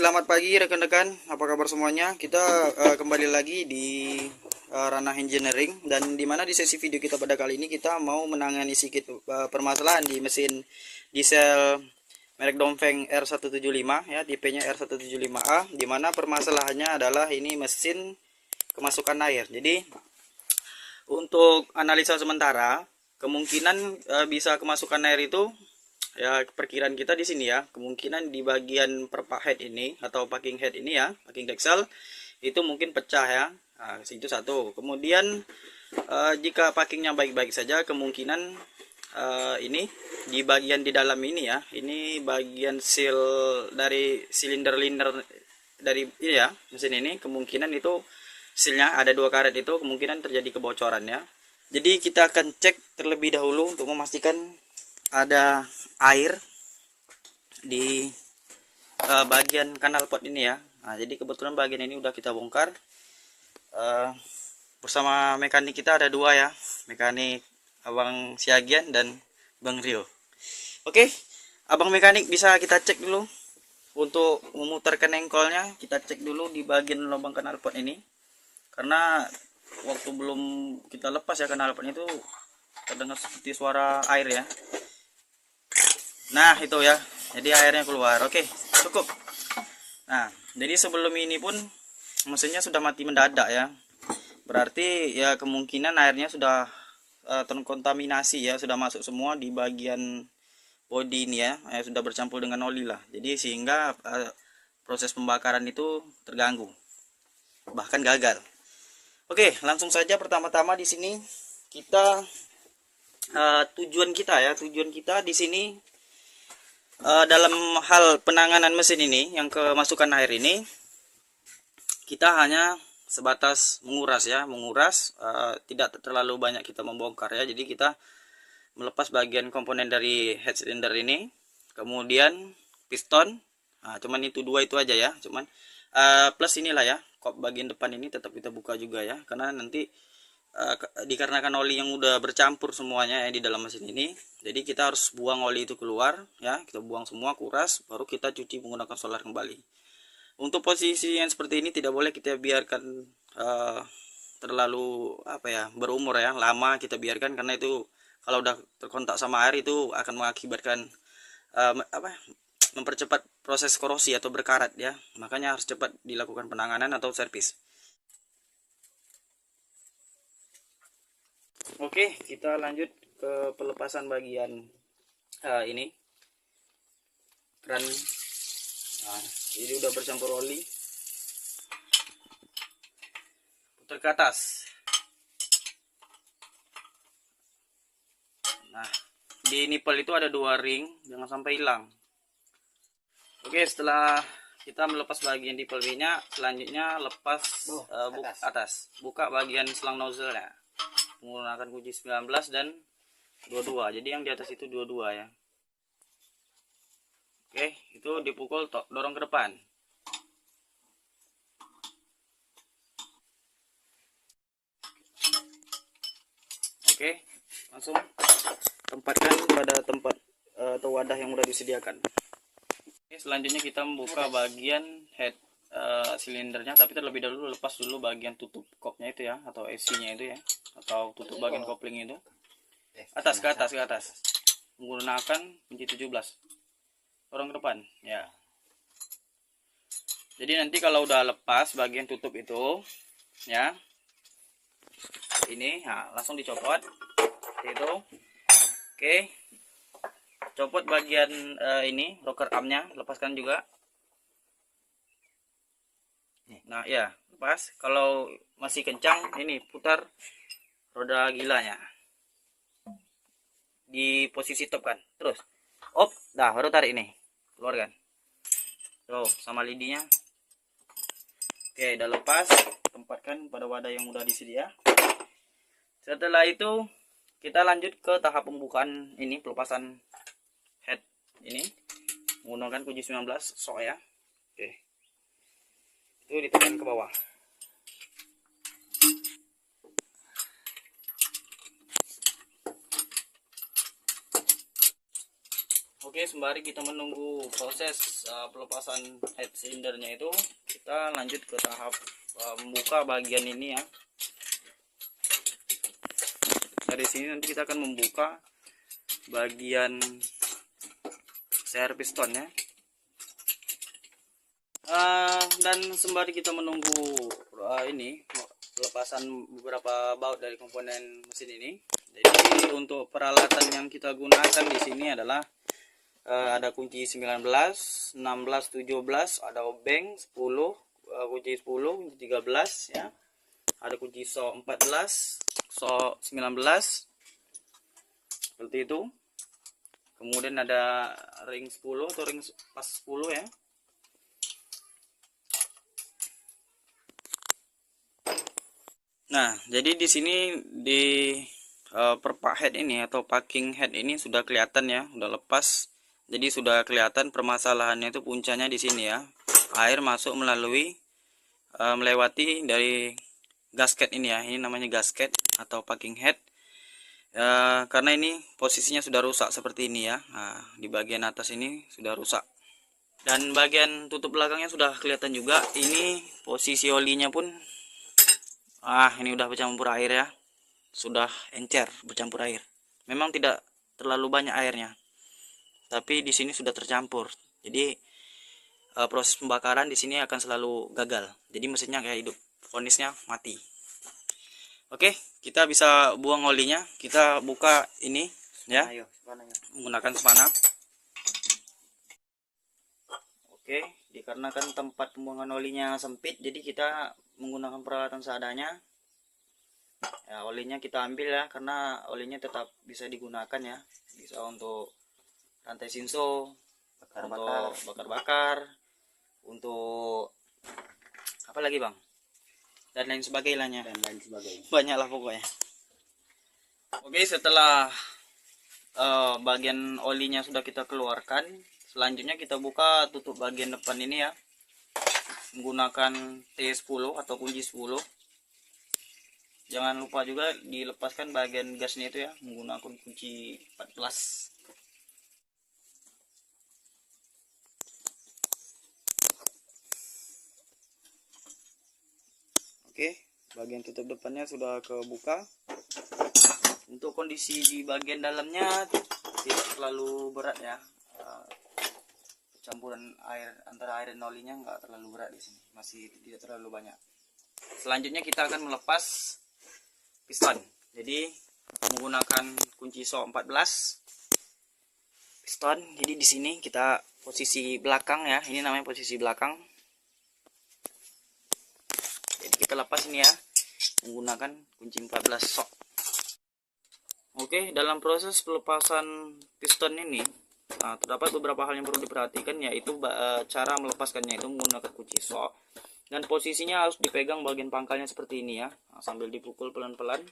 Selamat pagi rekan-rekan, apa kabar semuanya? Kita kembali lagi di ranah engineering, dan dimana di sesi video kita pada kali ini kita mau menangani sedikit permasalahan di mesin diesel merek Dongfeng R175 ya, tipenya R175A, dimana permasalahannya adalah ini mesin kemasukan air. Jadi untuk analisa sementara kemungkinan bisa kemasukan air itu, ya perkiraan kita di sini ya, kemungkinan di bagian perpak head ini atau packing head ini ya, packing decksel itu mungkin pecah ya. Nah, itu satu. Kemudian jika packingnya baik-baik saja, kemungkinan ini di bagian di dalam ini ya, ini bagian seal dari silinder liner dari ini ya, mesin ini, kemungkinan itu sealnya ada 2 karet, itu kemungkinan terjadi kebocoran ya. Jadi kita akan cek terlebih dahulu untuk memastikan ada air di bagian kanal pot ini ya. Nah, jadi kebetulan bagian ini udah kita bongkar. Bersama mekanik kita ada 2 ya, mekanik Abang Siagian dan Bang Rio. Oke, Abang mekanik bisa kita cek dulu untuk memutarkan engkolnya. Kita cek dulu di bagian lubang kanal pot ini, karena waktu belum kita lepas ya kanal pot itu terdengar seperti suara air ya. Nah itu ya, jadi airnya keluar. Oke, cukup. Nah, jadi sebelum ini pun mesinnya sudah mati mendadak ya, berarti ya kemungkinan airnya sudah terkontaminasi ya, sudah masuk semua di bagian bodi ini ya, sudah bercampur dengan oli lah. Jadi sehingga proses pembakaran itu terganggu, bahkan gagal. Oke, langsung saja. Pertama-tama di sini kita tujuan kita di sini dalam hal penanganan mesin ini yang kemasukan air ini, kita hanya sebatas menguras ya, tidak terlalu banyak kita membongkar ya. Jadi kita melepas bagian komponen dari head cylinder ini, kemudian piston. Nah, cuman itu 2 itu aja ya, cuman plus inilah ya, kop bagian depan ini tetap kita buka juga ya, karena nanti dikarenakan oli yang udah bercampur semuanya ya di dalam mesin ini, jadi kita harus buang oli itu keluar ya, kita buang semua, kuras, baru kita cuci menggunakan solar kembali. Untuk posisi yang seperti ini tidak boleh kita biarkan terlalu berumur ya, lama kita biarkan, karena itu kalau udah terkontak sama air itu akan mengakibatkan mempercepat proses korosi atau berkarat ya, makanya harus cepat dilakukan penanganan atau servis. Oke, kita lanjut ke pelepasan bagian ini kran. Nah, jadi udah bercampur oli, putar ke atas. Nah, di nipple itu ada 2 ring, jangan sampai hilang. Oke, setelah kita melepas bagian nipple minyak, selanjutnya lepas buka bagian selang nozzle ya, menggunakan kunci 19 dan 22. Jadi yang di atas itu 22 ya. Oke, itu dipukul, dorong ke depan. Oke, langsung tempatkan pada tempat atau wadah yang sudah disediakan. Oke, selanjutnya kita membuka bagian head silindernya, tapi terlebih dahulu lepas dulu bagian tutup kopnya itu ya, atau AC-nya itu ya, atau tutup bagian kopling itu. Ke atas menggunakan kunci 17. Dorong ke depan ya. Jadi nanti kalau udah lepas bagian tutup itu ya, ini langsung dicopot itu. Oke, copot bagian ini rocker armnya, lepaskan juga. Nah ya, lepas. Kalau masih kencang, ini putar roda gilanya di posisi top kan, terus baru tarik ini, keluarkan tuh sama lidinya. Oke, udah lepas, tempatkan pada wadah yang udah disediakan. Setelah itu kita lanjut ke tahap pembukaan ini, pelepasan head ini menggunakan kunci 19 sok ya. Oke, itu ditekan ke bawah. Oke, sembari kita menunggu proses pelepasan head silindernya itu, kita lanjut ke tahap membuka bagian ini ya. Dari sini nanti kita akan membuka bagian seher piston ya. Dan sembari kita menunggu ini pelepasan beberapa baut dari komponen mesin ini, jadi untuk peralatan yang kita gunakan di sini adalah ada kunci 19, 16, 17, ada obeng 10, kunci 10, kunci 13 ya. Ada kunci so 14, so 19 seperti itu. Kemudian ada ring 10 atau ring pas 10 ya. Nah, jadi di sini di perpak head ini atau packing head ini sudah kelihatan ya, sudah lepas. Jadi sudah kelihatan permasalahannya itu puncanya di sini ya. Air masuk melalui melewati dari gasket ini ya. Ini namanya gasket atau packing head. Karena ini posisinya sudah rusak seperti ini ya. Nah, di bagian atas ini sudah rusak. Dan bagian tutup belakangnya sudah kelihatan juga. Ini posisi olinya pun ini udah bercampur air ya, sudah encer bercampur air. Memang tidak terlalu banyak airnya, tapi di sini sudah tercampur. Jadi proses pembakaran di sini akan selalu gagal. Jadi mesinnya kayak hidup, vonisnya mati. Oke, kita bisa buang olinya. Kita buka ini ya, menggunakan spana. Oke, dikarenakan tempat pembuangan olinya sempit, jadi kita menggunakan peralatan seadanya ya. Olinya kita ambil ya, karena olinya tetap bisa digunakan ya, bisa untuk rantai sinso, untuk bakar-bakar, untuk apa lagi bang, dan lain sebagainya, banyak lah pokoknya. Oke, setelah bagian olinya sudah kita keluarkan, selanjutnya kita buka tutup bagian depan ini ya, menggunakan T10 atau kunci 10. Jangan lupa juga dilepaskan bagian gasnya itu ya, menggunakan kunci 14. Oke, bagian tutup depannya sudah kebuka. Untuk kondisi di bagian dalamnya tidak terlalu berat ya. Campuran air antara air dan olinya nggak terlalu berat di sini, masih tidak terlalu banyak. Selanjutnya kita akan melepas piston. Jadi menggunakan kunci so 14 piston. Jadi di sini kita posisi belakang ya, ini namanya posisi belakang. Jadi kita lepas ini ya, menggunakan kunci 14 sok. Oke, dalam proses pelepasan piston ini terdapat beberapa hal yang perlu diperhatikan, yaitu cara melepaskannya itu menggunakan kunci sok, dan posisinya harus dipegang bagian pangkalnya seperti ini ya, sambil dipukul pelan-pelan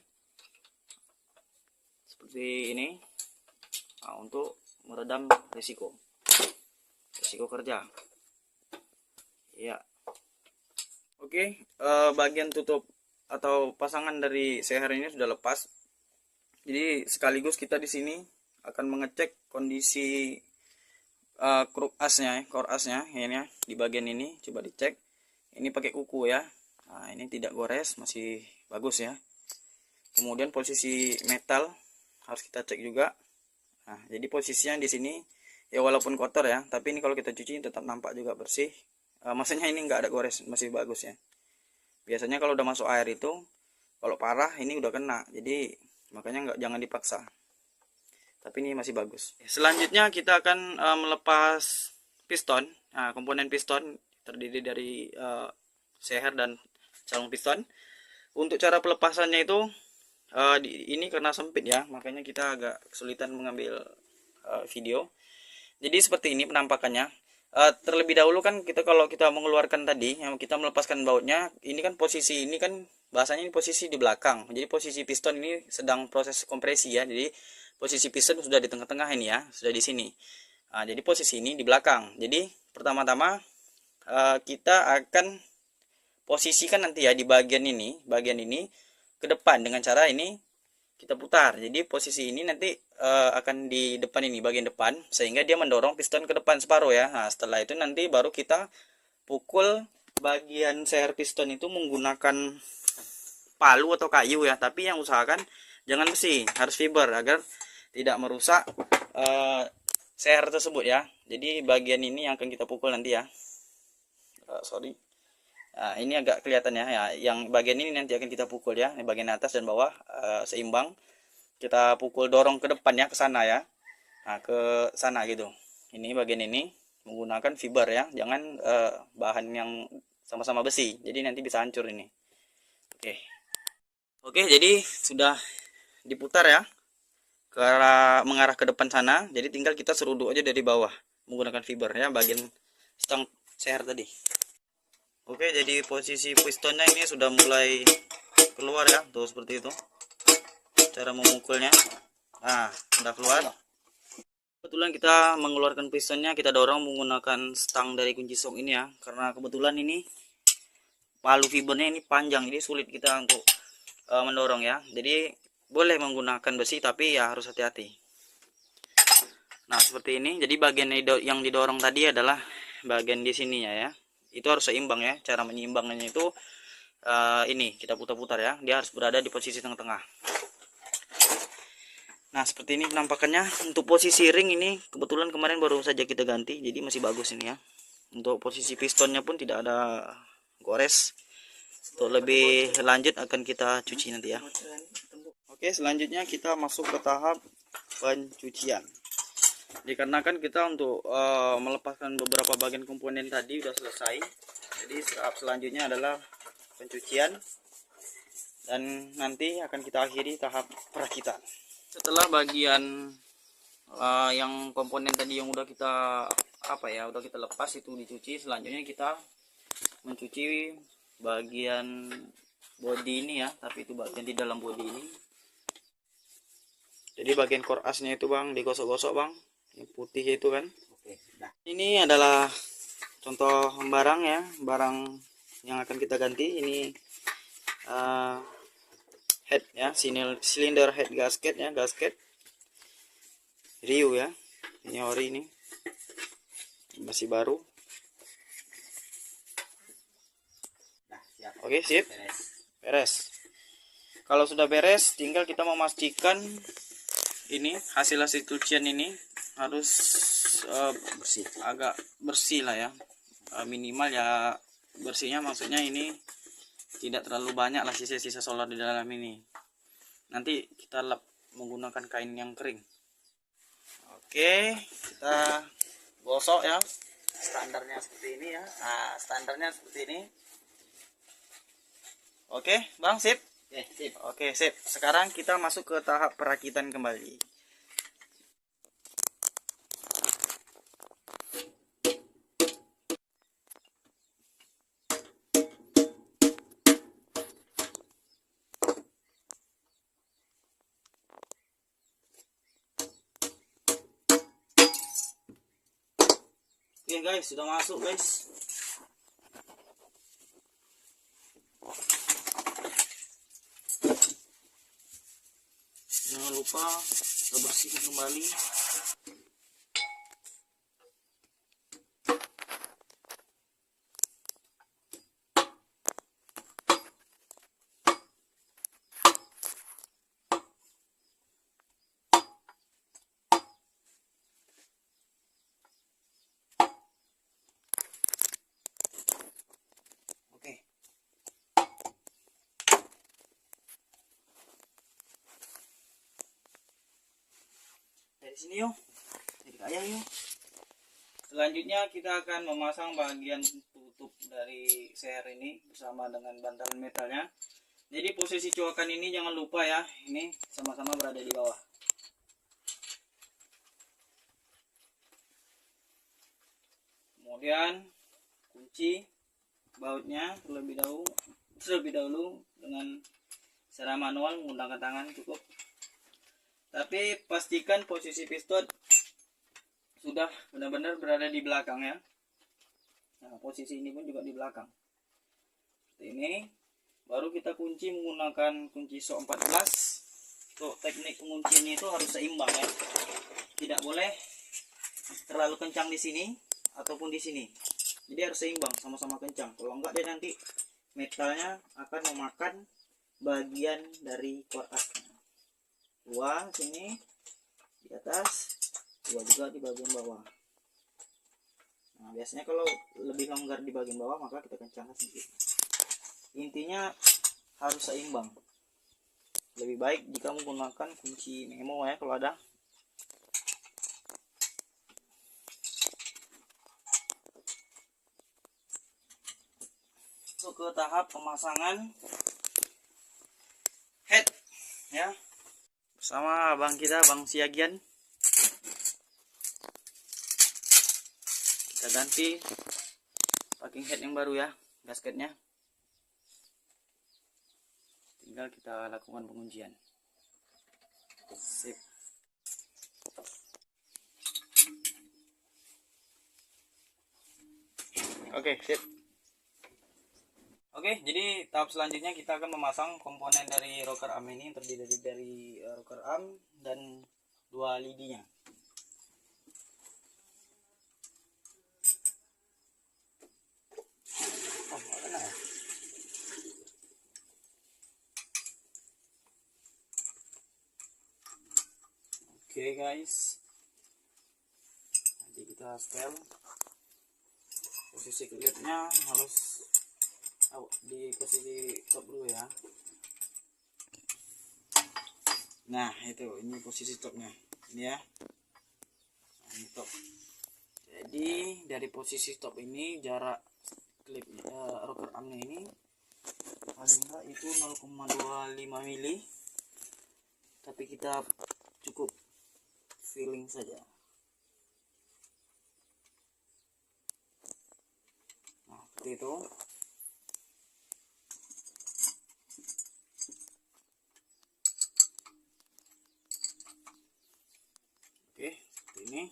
seperti ini untuk meredam risiko kerja ya. Oke, bagian tutup atau pasangan dari seher ini sudah lepas. Jadi sekaligus kita di sini akan mengecek kondisi kruk asnya, core asnya ini ya, di bagian ini coba dicek. Ini pakai kuku ya. Nah, ini tidak gores, masih bagus ya. Kemudian posisi metal harus kita cek juga. Nah, jadi posisinya di sini ya walaupun kotor ya, tapi ini kalau kita cuci tetap nampak juga bersih. Maksudnya ini nggak ada gores, masih bagus ya. Biasanya kalau udah masuk air itu, kalau parah ini udah kena. Jadi makanya jangan dipaksa. Tapi ini masih bagus. Selanjutnya kita akan melepas piston. Nah, komponen piston terdiri dari seher dan calung piston. Untuk cara pelepasannya itu ini karena sempit ya, makanya kita agak kesulitan mengambil video. Jadi seperti ini penampakannya. Terlebih dahulu kan kalau kita mengeluarkan tadi, yang kita melepaskan bautnya, ini kan posisi ini kan bahasanya ini posisi di belakang. Jadi posisi piston ini sedang proses kompresi ya. Jadi posisi piston sudah di tengah-tengah ini ya, sudah di sini. Nah, jadi posisi ini di belakang. Jadi pertama-tama kita akan posisikan nanti ya di bagian ini ke depan dengan cara ini kita putar. Jadi posisi ini nanti akan di depan ini, bagian depan, sehingga dia mendorong piston ke depan separuh ya. Nah, setelah itu nanti baru kita pukul bagian seher piston itu menggunakan palu atau kayu ya, tapi yang usahakan jangan besi, harus fiber agar tidak merusak seher tersebut ya. Jadi bagian ini yang akan kita pukul nanti ya. Sorry. Nah, ini agak kelihatan ya. Yang bagian ini nanti akan kita pukul ya. Ini bagian atas dan bawah seimbang. Kita pukul, dorong ke depan ya, ke sana ya. Nah, ke sana gitu. Ini bagian ini menggunakan fiber ya. Jangan bahan yang sama-sama besi. Jadi nanti bisa hancur ini. Oke. Oke, jadi sudah diputar ya. Mengarah ke depan sana. Jadi tinggal kita seruduk aja dari bawah menggunakan fiber ya, bagian stang seher tadi. Oke, jadi posisi pistonnya ini sudah mulai keluar ya, tuh seperti itu cara memukulnya. Nah, sudah keluar. Kebetulan kita mengeluarkan pistonnya, kita dorong menggunakan stang dari kunci sok ini ya, karena kebetulan ini palu fibernya ini panjang, jadi sulit kita untuk mendorong ya. Jadi boleh menggunakan besi, tapi ya harus hati-hati. Nah, seperti ini. Jadi bagian yang didorong tadi adalah bagian di sininya ya. Itu harus seimbang ya. Cara menyeimbangnya itu ini kita putar-putar ya. Dia harus berada di posisi tengah-tengah. Nah, seperti ini penampakannya. Untuk posisi ring ini kebetulan kemarin baru saja kita ganti, jadi masih bagus ini ya. Untuk posisi pistonnya pun tidak ada gores. Untuk lebih lanjut akan kita cuci nanti ya. Oke, selanjutnya kita masuk ke tahap pencucian. Dikarenakan kita untuk melepaskan beberapa bagian komponen tadi sudah selesai, jadi tahap selanjutnya adalah pencucian, dan nanti akan kita akhiri tahap perakitan. Setelah bagian yang komponen tadi yang udah kita udah kita lepas itu dicuci, selanjutnya kita mencuci bagian bodi ini ya, tapi itu bagian di dalam bodi ini. Jadi bagian core asnya itu bang digosok-gosok bang, yang putih itu kan. Oke, nah. Ini adalah contoh barang ya, barang yang akan kita ganti. Ini head ya, silinder head gasket ya, gasket Rio ya, ini ori, ini masih baru. Nah, siap. Oke, sip, beres. Kalau sudah beres, tinggal kita memastikan ini hasil cucian ini harus bersih, agak bersih lah ya, minimal ya bersihnya, maksudnya ini tidak terlalu banyak lah sisa-sisa solar di dalam ini. Nanti kita lap menggunakan kain yang kering. Oke, kita gosok ya, standarnya seperti ini ya. Nah, standarnya seperti ini. Oke bang, sip. Sip. Oke, sip. Sekarang kita masuk ke tahap perakitan kembali. Oke guys, sudah masuk guys. Jangan lupa kita bersihkan kembali. Oke. Dari sini yuk. Dari kayak yuk. Selanjutnya kita akan memasang bagian tutup dari seher ini bersama dengan bantalan metalnya. Jadi posisi coakan ini jangan lupa ya, ini sama-sama berada di bawah. Kemudian kunci bautnya terlebih dahulu dengan secara manual menggunakan tangan cukup. Tapi pastikan posisi piston sudah benar-benar berada di belakang ya. Nah, posisi ini pun juga di belakang. Seperti ini. Baru kita kunci menggunakan kunci sok 14. Untuk teknik pengunciannya itu harus seimbang ya. Tidak boleh terlalu kencang di sini ataupun di sini. Jadi harus seimbang, sama-sama kencang. Kalau enggak dia nanti metalnya akan memakan bagian dari core asnya. Dua sini di atas, dua juga di bagian bawah. Nah, biasanya kalau lebih longgar di bagian bawah maka kita kencangkan sedikit. Intinya harus seimbang. Lebih baik jika menggunakan kunci memo ya kalau ada. Masuk ke tahap pemasangan head ya. Bersama abang kita, Bang Siagian. Kita ganti packing head yang baru ya, gasketnya. Tinggal kita lakukan penguncian. Sip. Oke, sip. Oke, jadi tahap selanjutnya kita akan memasang komponen dari rocker arm ini, terdiri dari rocker arm dan dua lidinya. Oke guys, nanti kita setel. Posisi klipnya harus di posisi top dulu ya. Nah itu, ini posisi topnya ini ya. Nah, ini top. Jadi dari posisi top ini jarak klip rocker armnya ini paling enggak itu 0,25 mili, tapi kita cukup feeling saja. Nah seperti itu. Oke, seperti ini.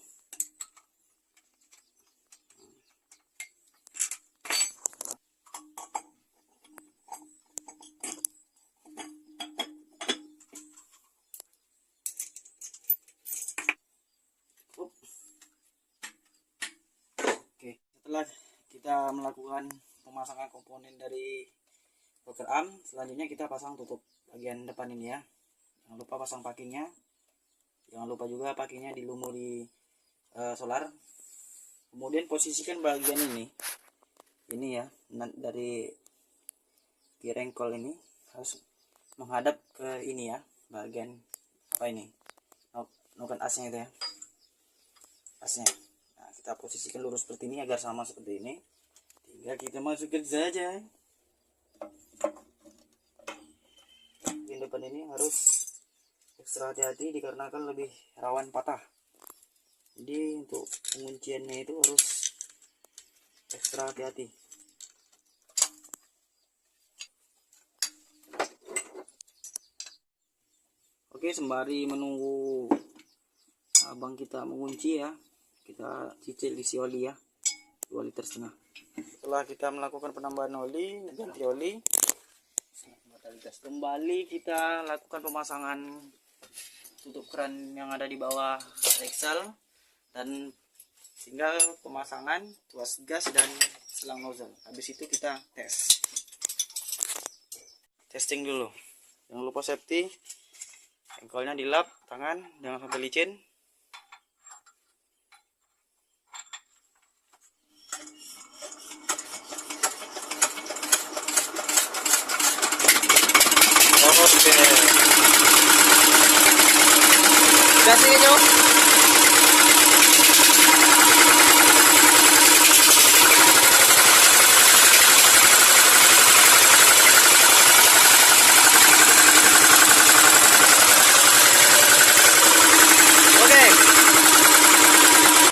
Oke, setelah kita melakukan pemasangan komponen dari rocker arm, selanjutnya kita pasang tutup bagian depan ini ya. Jangan lupa pasang packingnya. Jangan lupa juga packingnya dilumuri solar. Kemudian posisikan bagian ini ya, dari tirengkol ini harus menghadap ke ini ya, bagian apa ini, noken asnya itu ya, asnya. Nah, kita posisikan lurus seperti ini agar sama seperti ini. Tinggal kita masukkan saja. Bagian depan ini harus ekstra hati-hati dikarenakan lebih rawan patah. Jadi untuk pengunciannya itu harus ekstra hati-hati. Oke, sembari menunggu abang kita mengunci ya, kita cicil isi oli ya, 2,5 liter. Setelah kita melakukan penambahan oli, ganti oli, kembali kita lakukan pemasangan tutup keran yang ada di bawah Rexel, dan tinggal pemasangan tuas gas dan selang nozzle. Habis itu kita testing dulu. Jangan lupa safety, engkolnya dilap tangan, jangan sampai licin. Oke, kasih nyo.